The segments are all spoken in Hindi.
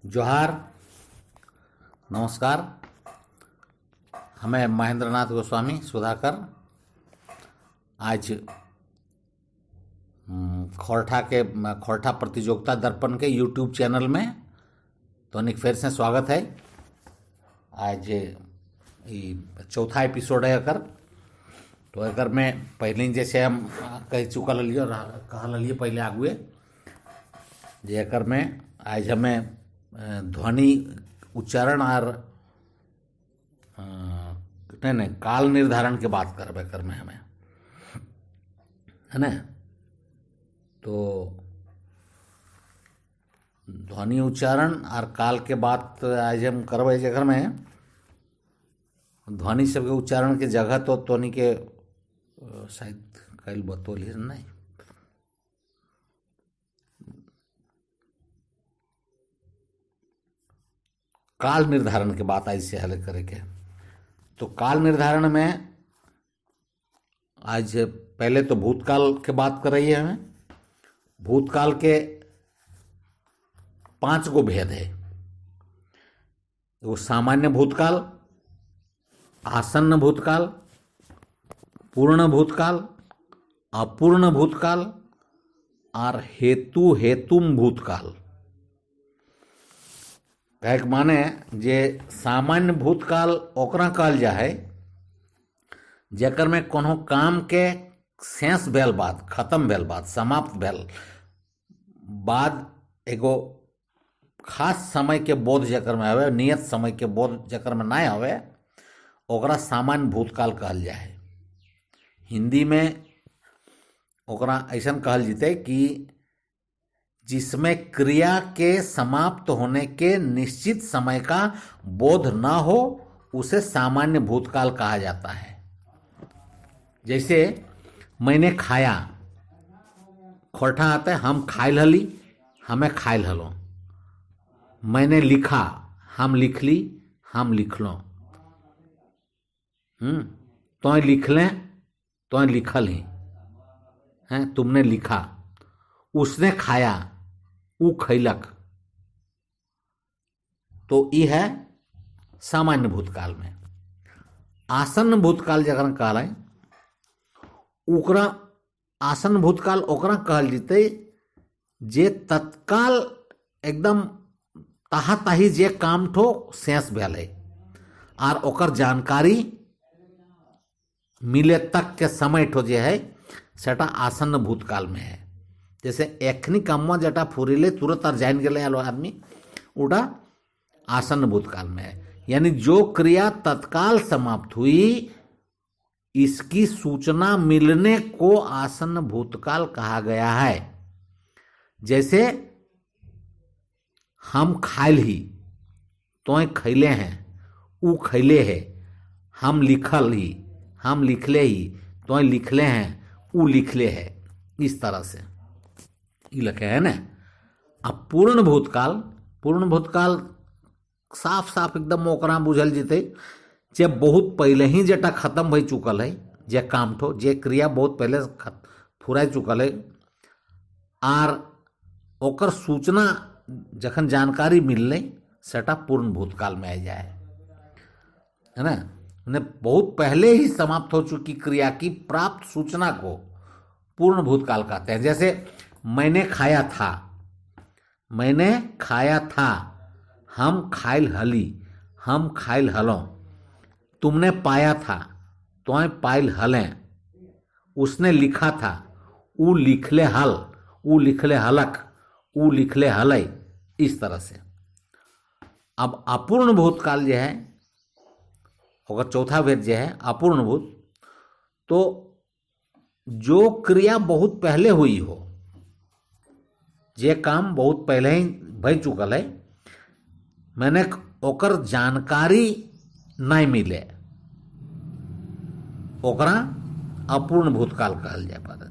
जोहार, नमस्कार। हमें महेंद्रनाथ गोस्वामी सुधाकर आज खोरठा प्रतियोगिता दर्पण के यूट्यूब चैनल में तो एक फिर से स्वागत है। आज चौथा एपिसोड है एकर। तो एकर में पहले जैसे हम कह चुकल लिए और कहलिए पहले आगुए जे एकर में आज हमें ध्वनि उच्चारण और नहीं काल निर्धारण के बात करबे कर में हमें, है ना। तो ध्वनि उच्चारण और काल के बात आज हम करबे जगह में ध्वनि सबके उच्चारण के जगह तो तोनी के शायद कल बतौली नहीं। काल निर्धारण के बात आज से हल करेंगे। तो काल निर्धारण में आज पहले तो भूतकाल के बात कर रही है हमें। भूतकाल के 5 गो भेद है। वो सामान्य भूतकाल, आसन्न भूतकाल, पूर्ण भूतकाल, अपूर्ण भूतकाल और हेतुम भूतकाल। कहे माने जे सामान्य भूतकाल ओकरा कहल जाए जेकर में कोनो काम के शेष भेल बाद, खत्म भेल बाद, समाप्त भेल बाद एगो खास समय के बोध जेकर में आवे, नियत समय के बोध जेकर में ना आवे, ओकरा सामान्य भूतकाल कहल जाए। हिंदी में ओकरा ऐसा कहल जीते कि जिसमें क्रिया के समाप्त होने के निश्चित समय का बोध न हो उसे सामान्य भूतकाल कहा जाता है। जैसे मैंने खाया, खोरठा आता है हम खाइल हली, हमें खाइल हलो। मैंने लिखा, हम लिख ली, हम लिख लो। तो लिख लें, तो लिखल ही हैं, तुमने लिखा। उसने खाया, ऊ खैलक। तो यह है सामान्य भूतकाल में। आसन्न भूतकाल जगह कहल ओकरा आसन्न भूतकाल ओकरा कहल जीते जे तत्काल एकदम ताही जे काम ठो शेष भेल है और ओकर जानकारी मिले तक के समय ठो जे है सेटा आसन्न भूतकाल में है। जैसे एखनी कामवा जटा फुरिले तुरंत और जान गए आदमी, उड़ा आसन्न भूतकाल में है। यानी जो क्रिया तत्काल समाप्त हुई इसकी सूचना मिलने को आसन्न भूतकाल कहा गया है। जैसे हम खाइल ही, तो खैले हैं, ऊ खैले है। हम लिखल ही, हम लिखले ही, तो लिखले हैं, ऊ लिखले है। इस तरह से लखे है ना। अब पूर्ण भूतकाल साफ साफ एकदम ओकरा बुझल जीते जे बहुत पहले ही जेटा खत्म हो चुकल है, जे काम ठो जे क्रिया बहुत पहले फुरा चुकल है आर ओकर सूचना जखन जानकारी मिलने सेटा पूर्ण भूतकाल में आ जाए, है ना। बहुत पहले ही समाप्त हो चुकी क्रिया की प्राप्त सूचना को पूर्ण भूतकाल कहते हैं। जैसे मैंने खाया था, मैंने खाया था, हम खाइल हली, हम खाइल हलो। तुमने पाया था, तो पाइल हलें। उसने लिखा था, ऊ लिखले हल, ऊ लिखले हलक, ऊ लिखले हलै। इस तरह से अब अपूर्ण भूतकाल जो है और चौथा भेद जो है अपूर्ण भूत, तो जो क्रिया बहुत पहले हुई हो, जे काम बहुत पहले ही भई चुकल है, मैंने ओकर जानकारी नहीं मिले, ओकरा अपूर्ण भूतकाल कहल जाए पर।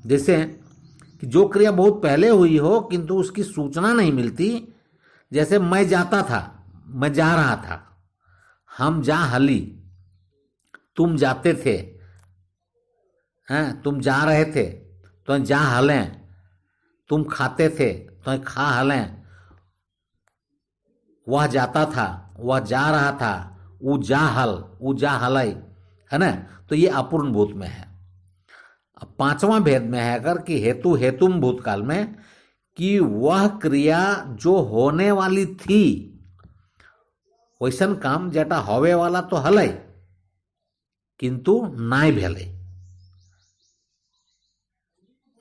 जैसे कि जो क्रिया बहुत पहले हुई हो किंतु उसकी सूचना नहीं मिलती। जैसे मैं जाता था, मैं जा रहा था, हम जा हली, तुम जाते थे, हैं, तुम जा रहे थे तो जा हलें, तुम खाते थे तो खा हलें, वह जाता था, वह जा रहा था, ऊ जा हल, ऊ जा हलई, है ना। तो ये अपूर्ण भूत में है। अब पांचवा भेद में है अगर कि हेतु हेतुम भूतकाल में, कि वह क्रिया जो होने वाली थी वैसन काम जेटा होवे वाला तो हलै किंतु नाय भेलै,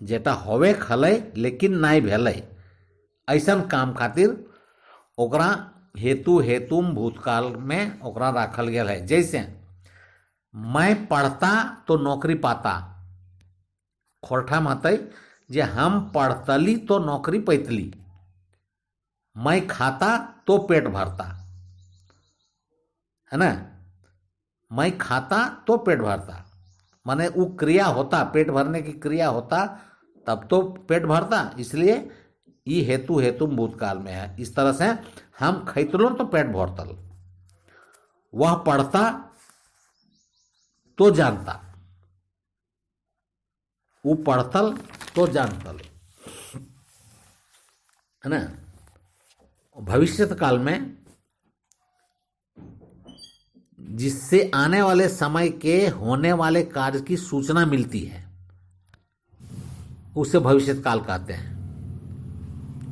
जेटा होवे खलै लेकिन नाय भेलै, ऐसन काम खातिर ओकरा हेतु हेतुम भूतकाल में ओकरा राखल गेल है। जैसे मैं पढ़ता तो नौकरी पाता, खोरठा में हतै जे हम पढ़तली तो नौकरी पैतली, मैं खाता तो पेट भरता, है ना। मैं खाता तो पेट भरता माने वो क्रिया होता, पेट भरने की क्रिया होता तब तो पेट भरता, इसलिए ये हेतु हेतु भूतकाल में है। इस तरह से हम खैतलो तो पेट भरतल, वह पढ़ता तो जानता, वो पढ़तल तो जानतल, है ना। भविष्यत काल में जिससे आने वाले समय के होने वाले कार्य की सूचना मिलती है उसे भविष्यत काल कहते हैं।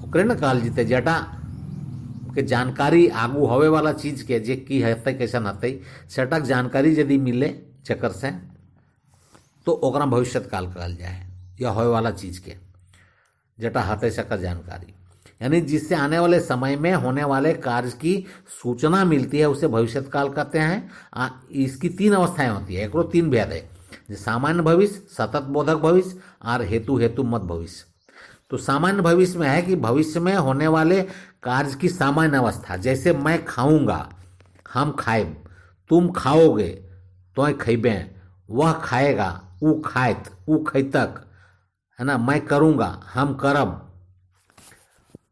ओकरे काल जीते जेटा के जानकारी आगू होवे वाला चीज के जे की हतै कैसन हतै सेटक जानकारी यदि मिले चक्कर से तो ओकरा भविष्यत काल कहल जाए, या होवे वाला चीज के जेटा हतै सकर जानकारी, यानी जिससे आने वाले समय में होने वाले कार्य की सूचना मिलती है उसे भविष्यत काल कहते हैं। इसकी तीन अवस्थाएं होती है, एक तीन भेद है, सामान्य भविष्य, सतत बोधक भविष्य और हेतु हेतु मत भविष्य। तो सामान्य भविष्य में है कि भविष्य में होने वाले कार्य की सामान्य अवस्था, जैसे मैं खाऊंगा, हम खाएब, तुम खाओगे तो खैबे, वह खाएगा, ऊ खाएत, ऊ खैतक, है ना। मैं करूंगा, हम करब।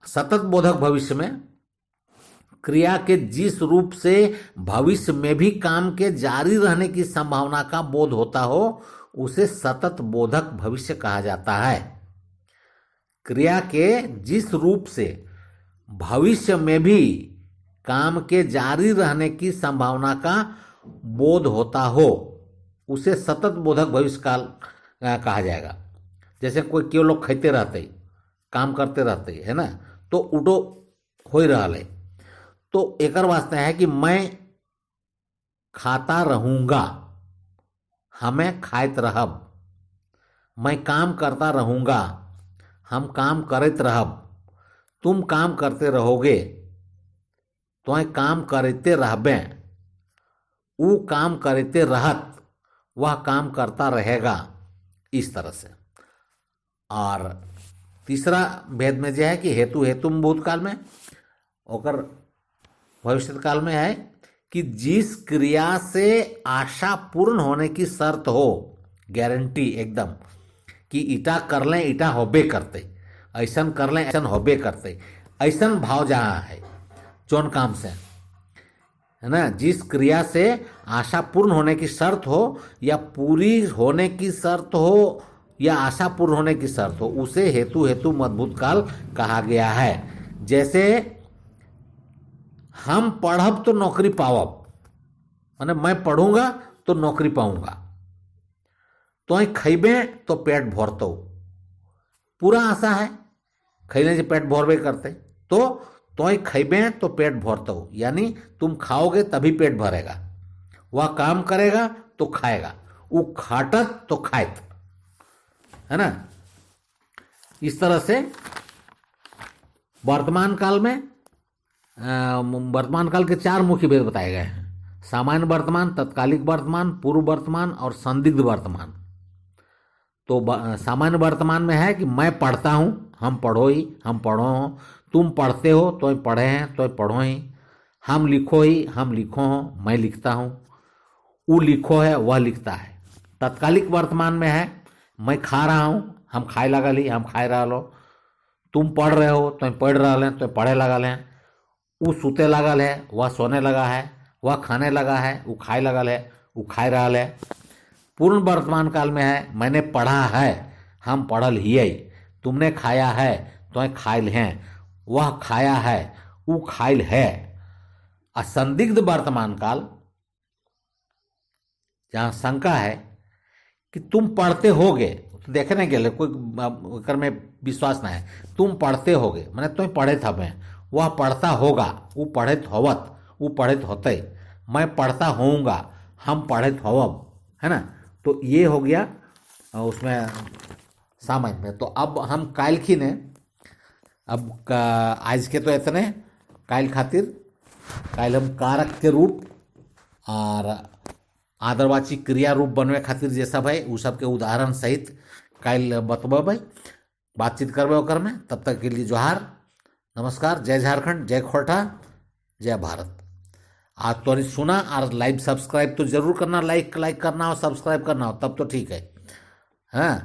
सतत बोधक भविष्य में क्रिया के जिस रूप से भविष्य में भी काम के जारी रहने की संभावना का बोध होता हो उसे सतत बोधक भविष्य कहा जाता है। क्रिया के जिस रूप से भविष्य में भी काम के जारी रहने की संभावना का बोध होता हो उसे सतत बोधक भविष्य काल कहा जाएगा। जैसे कोई लोग खाते रहते, काम करते रहते, है ना, तो उठो हो रहा है, तो एकर वास्ते है कि मैं खाता रहूंगा, हमें खाइत रहब, मैं काम करता रहूंगा, हम काम करते रहब, तुम काम करते रहोगे तो काम करते रहबे, वो काम करते रहत, वह काम करता रहेगा, इस तरह से। और तीसरा भेद में जो है कि हेतु हेतुम भूतकाल में, और भविष्यत काल में है कि जिस क्रिया से आशा पूर्ण होने की शर्त हो, गारंटी एकदम कि ईटा कर लें ईटा होबे करते, ऐसन कर लें ऐसन होबे करते, ऐसन भाव जहाँ है जौन काम से, है ना, जिस क्रिया से आशा पूर्ण होने की शर्त हो या पूरी होने की शर्त हो या आशा पूर्ण होने की शर्त हो, उसे हेतु हेतु मद्भुत काल कहा गया है। जैसे हम पढ़ब तो नौकरी पावब, माने मैं पढ़ूंगा तो नौकरी पाऊंगा, तो खैबे तो पेट भरतो, पूरा आशा है, खैले से पेट भरबे करते, तो खैबे तो पेट भरतो, यानी तुम खाओगे तभी पेट भरेगा, वह काम करेगा तो खाएगा, वो खाटत तो खाएत, है ना। इस तरह से वर्तमान काल में वर्तमान काल के चार मुख्य भेद बताए गए हैं, सामान्य वर्तमान, तत्कालिक वर्तमान, पूर्व वर्तमान और संदिग्ध वर्तमान। तो सामान्य वर्तमान में है कि मैं पढ़ता हूँ, हम पढ़ो ही, हम पढ़ो हो, तुम पढ़ते हो तो पढ़े हैं तो पढ़ो ही, हम लिखो ही, हम लिखो हो, मैं लिखता हूँ, वो लिखो है, वह लिखता है। तत्कालिक वर्तमान में है मैं खा रहा हूँ, हम खाए लगल ही, हम खाए रहा लो, तुम पढ़ रहे हो तो पढ़ रहा है तो पढ़े लगल है, वो सूते लगल है, वह सोने लगा है, वह खाने लगा है, वो खाए लगल है, वो खाए रहा है। पूर्ण वर्तमान काल में है, मैंने पढ़ा है, हम पढ़ल हियै, तुमने खाया है, तो खाइल हैं, वह खाया है, वो खाइल है। असंदिग्ध वर्तमान काल, जहां शंका है कि तुम पढ़ते होगे, तो देखे ना गेले कोई कर में विश्वास ना है, तुम पढ़ते होगे मैंने तुम पढ़े था, मैं वह पढ़ता होगा, वो पढ़ित होवत, वो पढ़ित होते, मैं पढ़ता होऊंगा, हम पढ़ित होवब, है ना। तो ये हो गया उसमें सामान्य में। तो अब हम काल की ने अब आज के तो इतने काल खातिर, काल हम कारक के रूप और आदरवाची क्रिया रूप बनवे खातिर जे सब है, उ सब के उदाहरण सहित काल बतब, बातचीत करबे ओकर में। तब तक के लिए जोहार, नमस्कार, जय झारखंड, जय खोरठा, जय भारत। आज तो सुना और लाइव सब्सक्राइब तो जरूर करना, लाइक करना और सब्सक्राइब करना हो, तब तो ठीक है, हाँ।